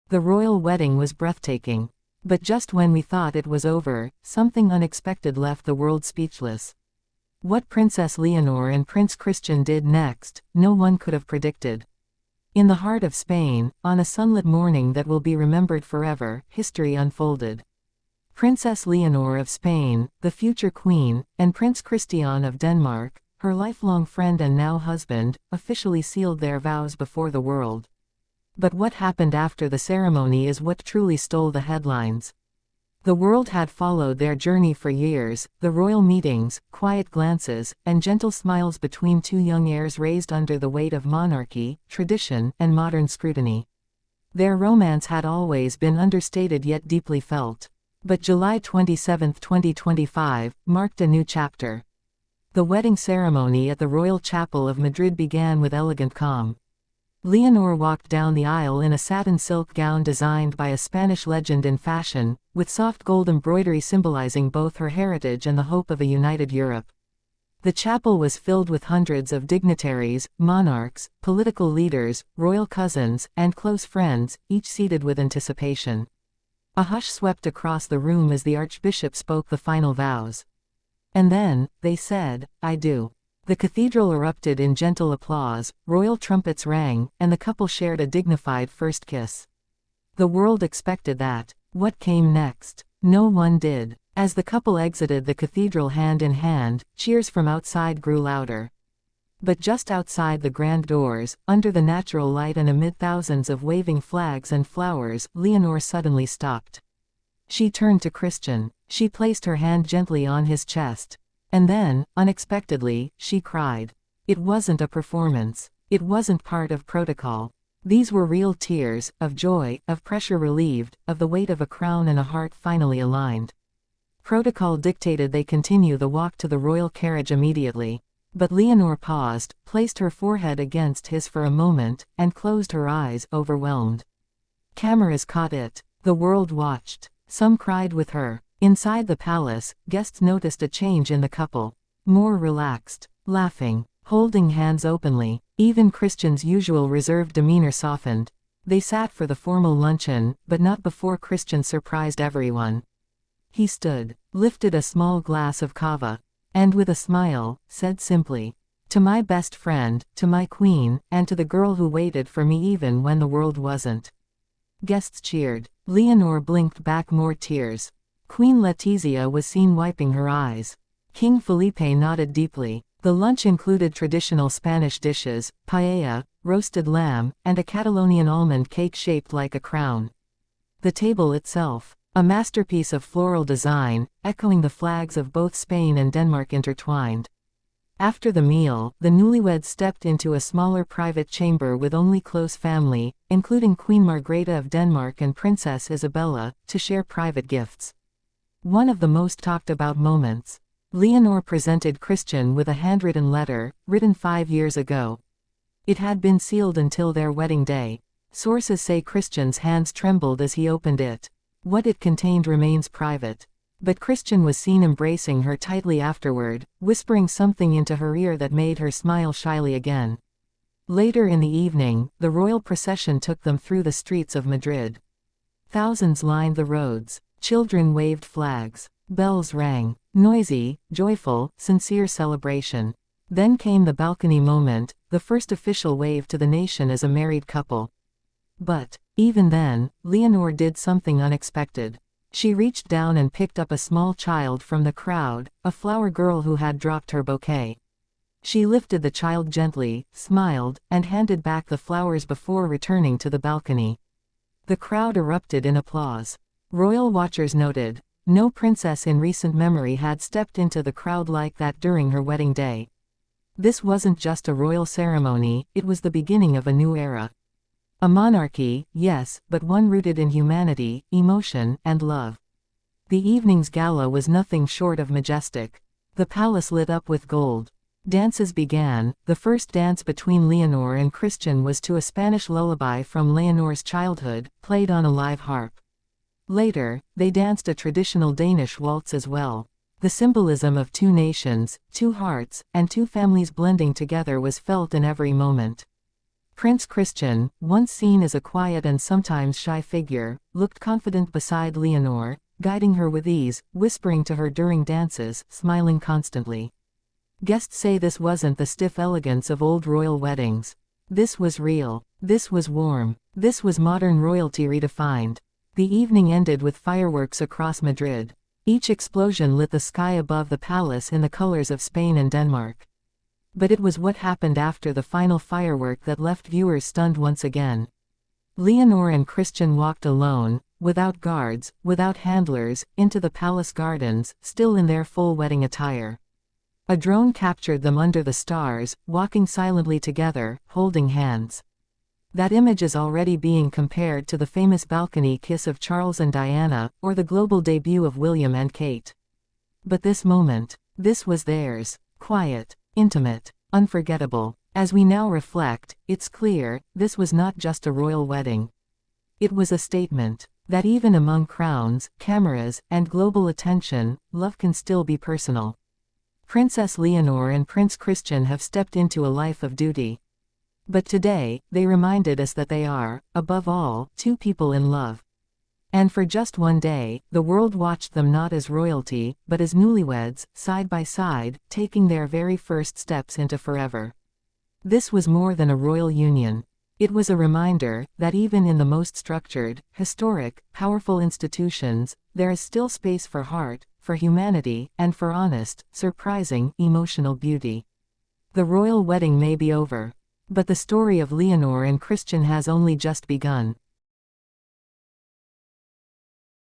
The royal wedding was breathtaking. But just when we thought it was over, something unexpected left the world speechless. What Princess Leonor and Prince Christian did next, no one could have predicted. In the heart of Spain, on a sunlit morning that will be remembered forever, history unfolded. Princess Leonor of Spain, the future queen, and Prince Christian of Denmark, her lifelong friend and now husband, officially sealed their vows before the world. But what happened after the ceremony is what truly stole the headlines. The world had followed their journey for years, the royal meetings, quiet glances, and gentle smiles between two young heirs raised under the weight of monarchy, tradition, and modern scrutiny. Their romance had always been understated yet deeply felt. But July 27, 2025, marked a new chapter. The wedding ceremony at the Royal Chapel of Madrid began with elegant calm. Leonor walked down the aisle in a satin silk gown designed by a Spanish legend in fashion, with soft gold embroidery symbolizing both her heritage and the hope of a united Europe. The chapel was filled with hundreds of dignitaries, monarchs, political leaders, royal cousins, and close friends, each seated with anticipation. A hush swept across the room as the Archbishop spoke the final vows. And then, they said, "I do." The cathedral erupted in gentle applause, royal trumpets rang, and the couple shared a dignified first kiss. The world expected that. What came next? No one did. As the couple exited the cathedral hand in hand, cheers from outside grew louder. But just outside the grand doors, under the natural light and amid thousands of waving flags and flowers, Leonor suddenly stopped. She turned to Christian. She placed her hand gently on his chest. And then, unexpectedly, she cried. It wasn't a performance. It wasn't part of protocol. These were real tears, of joy, of pressure relieved, of the weight of a crown and a heart finally aligned. Protocol dictated they continue the walk to the royal carriage immediately. But Leonor paused, placed her forehead against his for a moment, and closed her eyes, overwhelmed. Cameras caught it. The world watched. Some cried with her. Inside the palace, guests noticed a change in the couple. More relaxed, laughing, holding hands openly. Even Christian's usual reserved demeanor softened. They sat for the formal luncheon, but not before Christian surprised everyone. He stood, lifted a small glass of cava, and with a smile, said simply, "To my best friend, to my queen, and to the girl who waited for me even when the world wasn't." Guests cheered. Leonor blinked back more tears. Queen Letizia was seen wiping her eyes. King Felipe nodded deeply. The lunch included traditional Spanish dishes, paella, roasted lamb, and a Catalonian almond cake shaped like a crown. The table itself, a masterpiece of floral design, echoing the flags of both Spain and Denmark intertwined. After the meal, the newlyweds stepped into a smaller private chamber with only close family, including Queen Margrethe of Denmark and Princess Isabella, to share private gifts. One of the most talked about moments. Leonor presented Christian with a handwritten letter, written 5 years ago. It had been sealed until their wedding day. Sources say Christian's hands trembled as he opened it. What it contained remains private. But Christian was seen embracing her tightly afterward, whispering something into her ear that made her smile shyly again. Later in the evening, the royal procession took them through the streets of Madrid. Thousands lined the roads. Children waved flags. Bells rang. Noisy, joyful, sincere celebration. Then came the balcony moment, the first official wave to the nation as a married couple. But, even then, Leonor did something unexpected. She reached down and picked up a small child from the crowd, a flower girl who had dropped her bouquet. She lifted the child gently, smiled, and handed back the flowers before returning to the balcony. The crowd erupted in applause. Royal watchers noted, no princess in recent memory had stepped into the crowd like that during her wedding day. This wasn't just a royal ceremony, it was the beginning of a new era. A monarchy, yes, but one rooted in humanity, emotion, and love. The evening's gala was nothing short of majestic. The palace lit up with gold. Dances began. The first dance between Leonor and Christian was to a Spanish lullaby from Leonor's childhood, played on a live harp. Later, they danced a traditional Danish waltz as well. The symbolism of two nations, two hearts, and two families blending together was felt in every moment. Prince Christian, once seen as a quiet and sometimes shy figure, looked confident beside Leonore, guiding her with ease, whispering to her during dances, smiling constantly. Guests say this wasn't the stiff elegance of old royal weddings. This was real. This was warm. This was modern royalty redefined. The evening ended with fireworks across Madrid. Each explosion lit the sky above the palace in the colors of Spain and Denmark. But it was what happened after the final firework that left viewers stunned once again. Leonore and Christian walked alone, without guards, without handlers, into the palace gardens, still in their full wedding attire. A drone captured them under the stars, walking silently together, holding hands. That image is already being compared to the famous balcony kiss of Charles and Diana, or the global debut of William and Kate. But this moment, this was theirs. Quiet, intimate, unforgettable. As we now reflect, it's clear, this was not just a royal wedding. It was a statement that even among crowns, cameras, and global attention, love can still be personal. Princess Leonore and Prince Christian have stepped into a life of duty. But today, they reminded us that they are, above all, two people in love. And for just one day, the world watched them not as royalty, but as newlyweds, side by side, taking their very first steps into forever. This was more than a royal union. It was a reminder that even in the most structured, historic, powerful institutions, there is still space for heart, for humanity, and for honest, surprising, emotional beauty. The royal wedding may be over. But the story of Leonore and Christian has only just begun.